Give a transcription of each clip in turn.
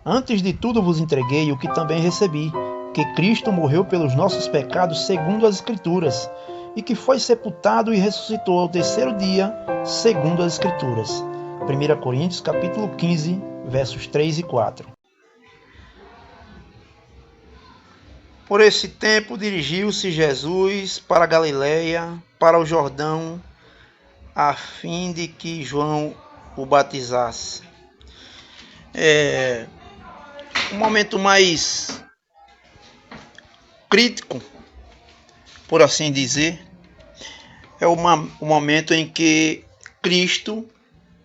Antes de tudo vos entreguei o que também recebi, que Cristo morreu pelos nossos pecados segundo as Escrituras, e que foi sepultado e ressuscitou ao terceiro dia, segundo as Escrituras. 1 Coríntios capítulo 15, versos 3 e 4. Por esse tempo dirigiu-se Jesus para a Galiléia, para o Jordão, a fim de que João o batizasse. Um momento mais crítico, por assim dizer, é o momento em que Cristo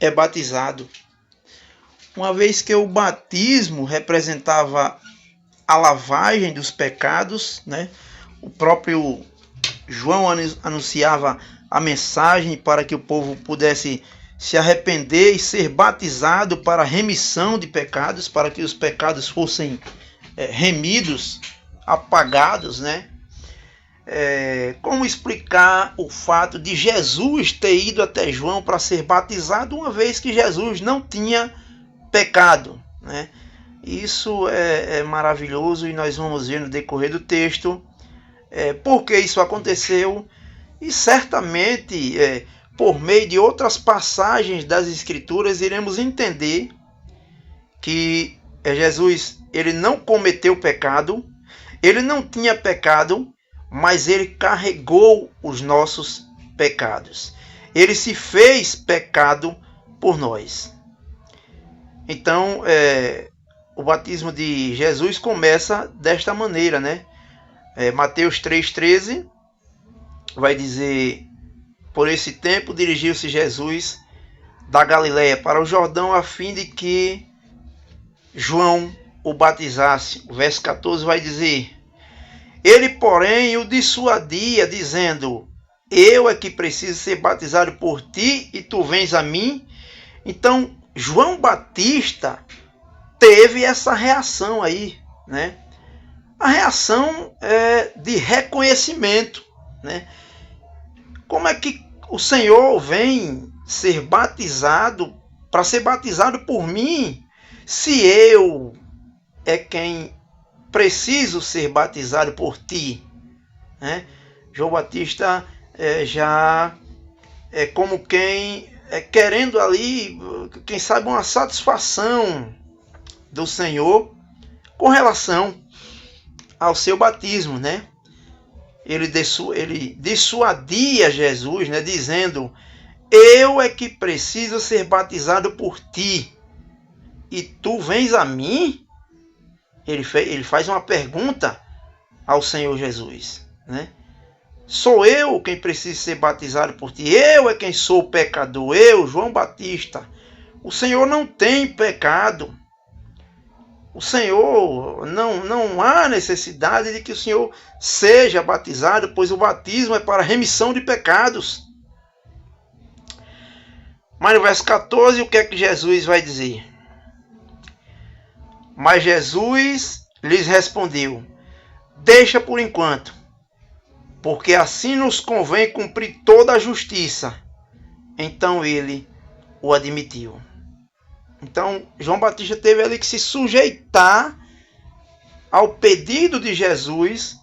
é batizado. Uma vez que o batismo representava a lavagem dos pecados, né? O próprio João anunciava a mensagem para que o povo pudesse se arrepender e ser batizado para a remissão de pecados, para que os pecados fossem remidos, apagados, né? Como explicar o fato de Jesus ter ido até João para ser batizado, uma vez que Jesus não tinha pecado, né? Isso é maravilhoso e nós vamos ver no decorrer do texto por que isso aconteceu e certamente por meio de outras passagens das Escrituras iremos entender que Jesus ele não cometeu pecado, ele não tinha pecado, mas ele carregou os nossos pecados. Ele se fez pecado por nós. Então, o batismo de Jesus começa desta maneira, né? Mateus 3,13 vai dizer: por esse tempo dirigiu-se Jesus da Galiléia para o Jordão a fim de que João o batizasse. O verso 14 vai dizer: ele, porém, o dissuadia, dizendo: eu é que preciso ser batizado por ti e tu vens a mim. Então, João Batista teve essa reação aí, né? A reação de reconhecimento, né? Como é que o Senhor vem ser batizado, para ser batizado por mim, se eu é quem preciso ser batizado por ti, né? João Batista já é como quem querendo ali, quem sabe, uma satisfação do Senhor com relação ao seu batismo, né? Ele dissuadia Jesus, né, dizendo: eu é que preciso ser batizado por ti e tu vens a mim? Ele faz uma pergunta ao Senhor Jesus, né? Sou eu quem preciso ser batizado por ti? Eu é quem sou pecador, eu, João Batista. O Senhor não tem pecado. O Senhor, não há necessidade de que o Senhor seja batizado, pois o batismo é para remissão de pecados. Mas no verso 14, o que é que Jesus vai dizer? Mas Jesus lhes respondeu: deixa por enquanto, porque assim nos convém cumprir toda a justiça. Então ele o admitiu. Então, João Batista teve ali que se sujeitar ao pedido de Jesus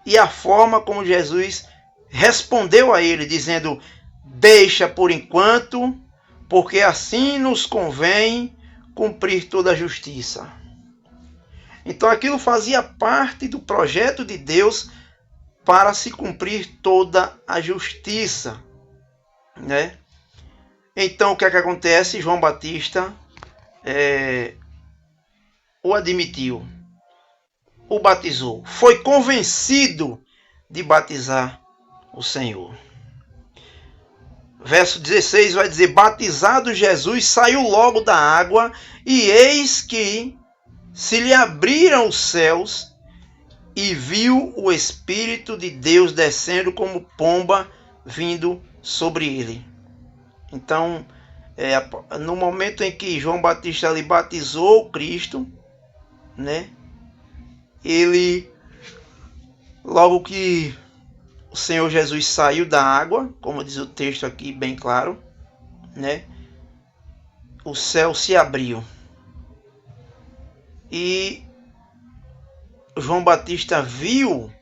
e a forma como Jesus respondeu a ele, dizendo: deixa por enquanto, porque assim nos convém cumprir toda a justiça. Então, aquilo fazia parte do projeto de Deus para se cumprir toda a justiça, né? Então, o que é que acontece? João Batista o admitiu, o batizou, foi convencido de batizar o Senhor. Verso 16 vai dizer: batizado Jesus, saiu logo da água, e eis que se lhe abriram os céus, e viu o Espírito de Deus descendo como pomba vindo sobre ele. Então, no momento em que João Batista ali batizou Cristo, né? Ele, logo que o Senhor Jesus saiu da água, como diz o texto aqui bem claro, né? O céu se abriu. e João Batista viu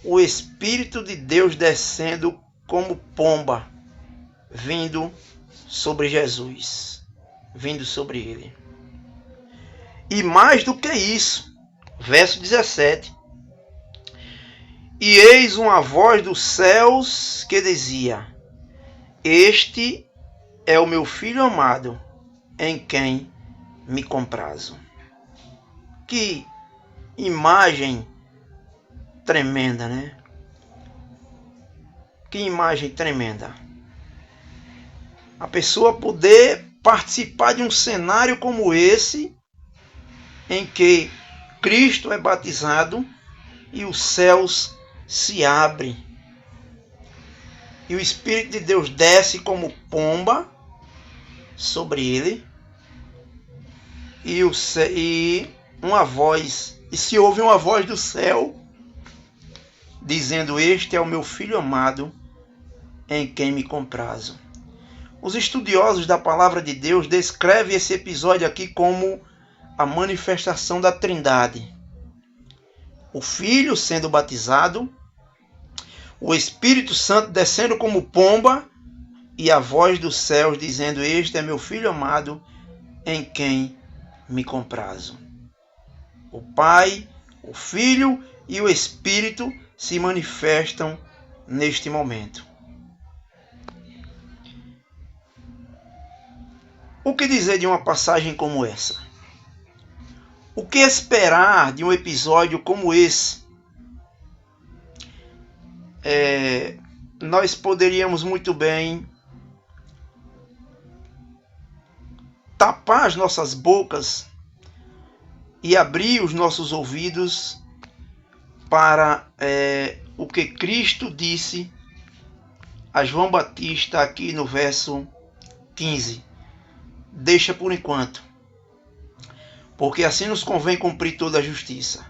o Espírito de Deus descendo como pomba, vindo sobre Jesus, vindo sobre ele. E mais do que isso, verso 17. E eis uma voz dos céus que dizia: Este é o meu Filho amado, em quem me comprazo. Que imagem tremenda, né? Que imagem tremenda. A pessoa poder participar de um cenário como esse, em que Cristo é batizado e os céus se abrem. E o Espírito de Deus desce como pomba sobre ele. E se ouve uma voz do céu dizendo: Este é o meu Filho amado, em quem me comprazo. Os estudiosos da palavra de Deus descrevem esse episódio aqui como a manifestação da Trindade. O Filho sendo batizado, o Espírito Santo descendo como pomba e a voz dos céus dizendo: Este é meu Filho amado, em quem me comprazo. O Pai, o Filho e o Espírito se manifestam neste momento. O que dizer de uma passagem como essa? O que esperar de um episódio como esse? Nós poderíamos muito bem tapar as nossas bocas e abrir os nossos ouvidos para o que Cristo disse a João Batista aqui no verso 15. Deixa por enquanto, porque assim nos convém cumprir toda a justiça.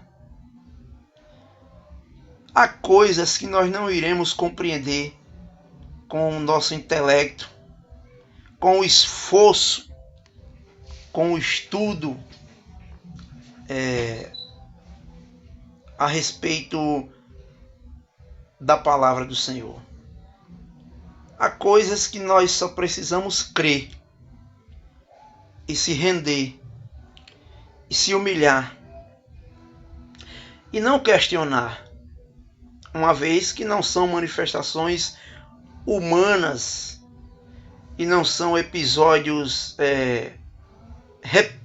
Há coisas que nós não iremos compreender com o nosso intelecto, com o esforço, com o estudo a respeito da palavra do Senhor. Há coisas que nós só precisamos crer e se render e se humilhar e não questionar, uma vez que não são manifestações humanas e não são episódios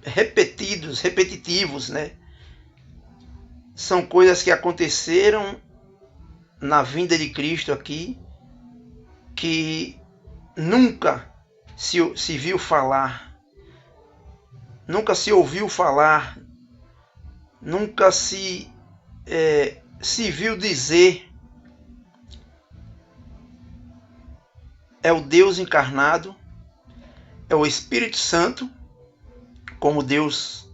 repetitivos, né? São coisas que aconteceram na vinda de Cristo aqui, que nunca se viu falar, nunca se ouviu falar, nunca se viu dizer. É o Deus encarnado, é o Espírito Santo, como Deus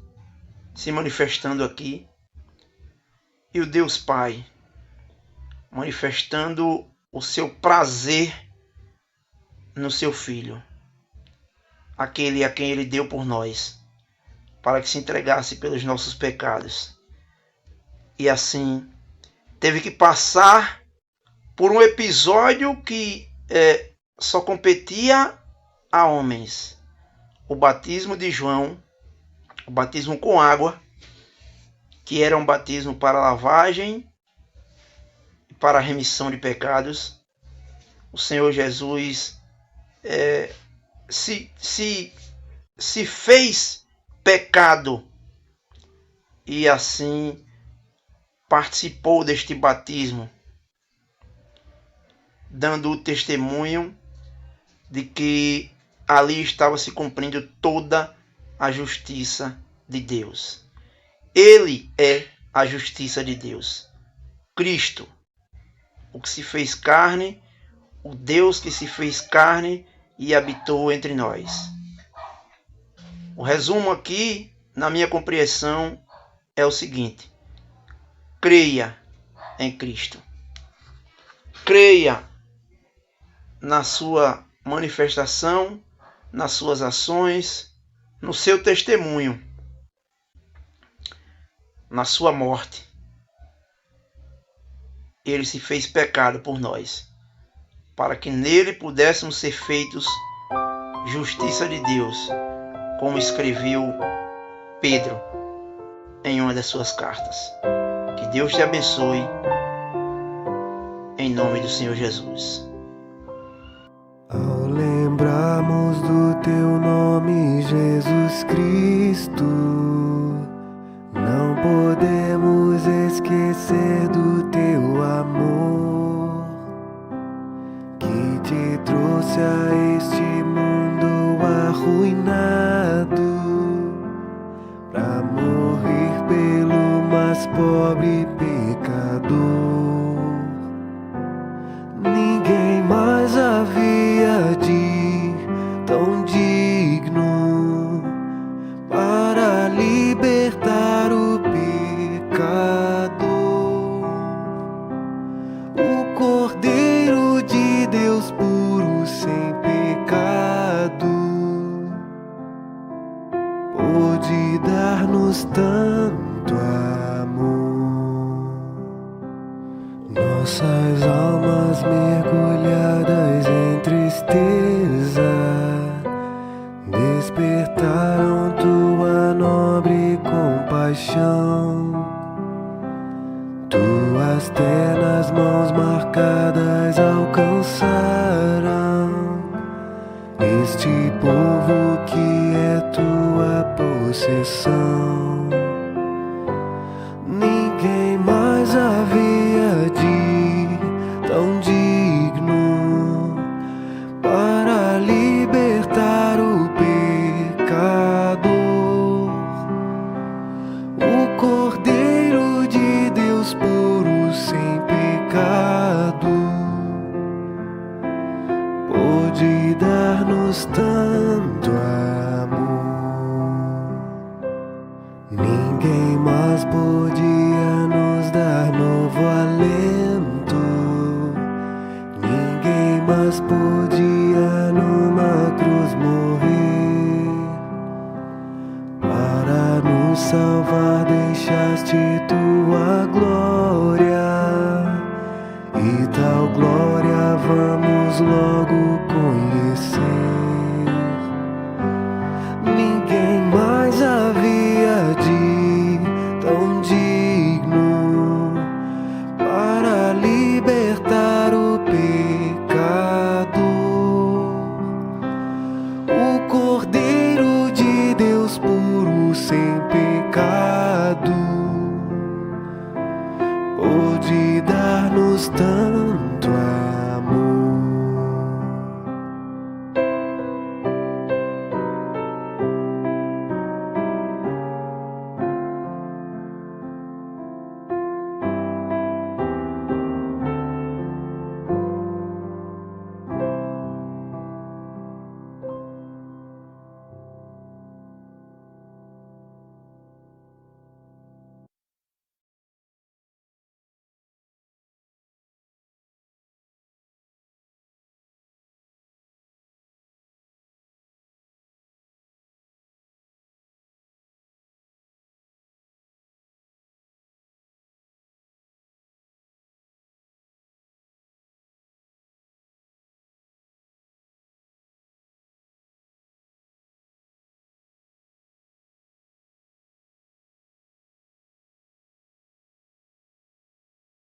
se manifestando aqui, e o Deus Pai manifestando o seu prazer no seu Filho, aquele a quem ele deu por nós, para que se entregasse pelos nossos pecados. E assim teve que passar por um episódio que só competia a homens: o batismo de João, o batismo com água, que era um batismo para lavagem e para a remissão de pecados. O Senhor Jesus se fez pecado e assim participou deste batismo, dando o testemunho de que ali estava se cumprindo toda a justiça de Deus. Ele é a justiça de Deus. Cristo, o que se fez carne, o Deus que se fez carne e habitou entre nós. O resumo aqui, na minha compreensão, é o seguinte: creia em Cristo. Creia na sua manifestação, nas suas ações, no seu testemunho. na sua morte, ele se fez pecado por nós, para que nele pudéssemos ser feitos justiça de Deus, como escreveu Pedro em uma das suas cartas. Que Deus te abençoe, em nome do Senhor Jesus. Ao lembrarmos do teu nome, Jesus Cristo, não podemos esquecer do teu amor, que te trouxe a este mundo arruinado, pra morrer pelo mais pobre pecador. Ninguém mais havia de tão digno para libertar o pecador. O Cordeiro de Deus puro, sem pecado, pôde dar-nos tanto amor. Nossas almas mergulhadas em tristeza despertaram tua nobre compaixão. Tuas ternas mãos marcadas alcançaram este povo que é tua possessão. Ninguém mais havia de tão digno para libertar o pecador. O Cordeiro de Deus puro, sem pecado, pôde dar-nos tanto amor. Ninguém mais podia nos dar novo alento, ninguém mais podia numa cruz morrer. Para nos salvar deixaste tua glória, e tal glória vamos logo conhecer.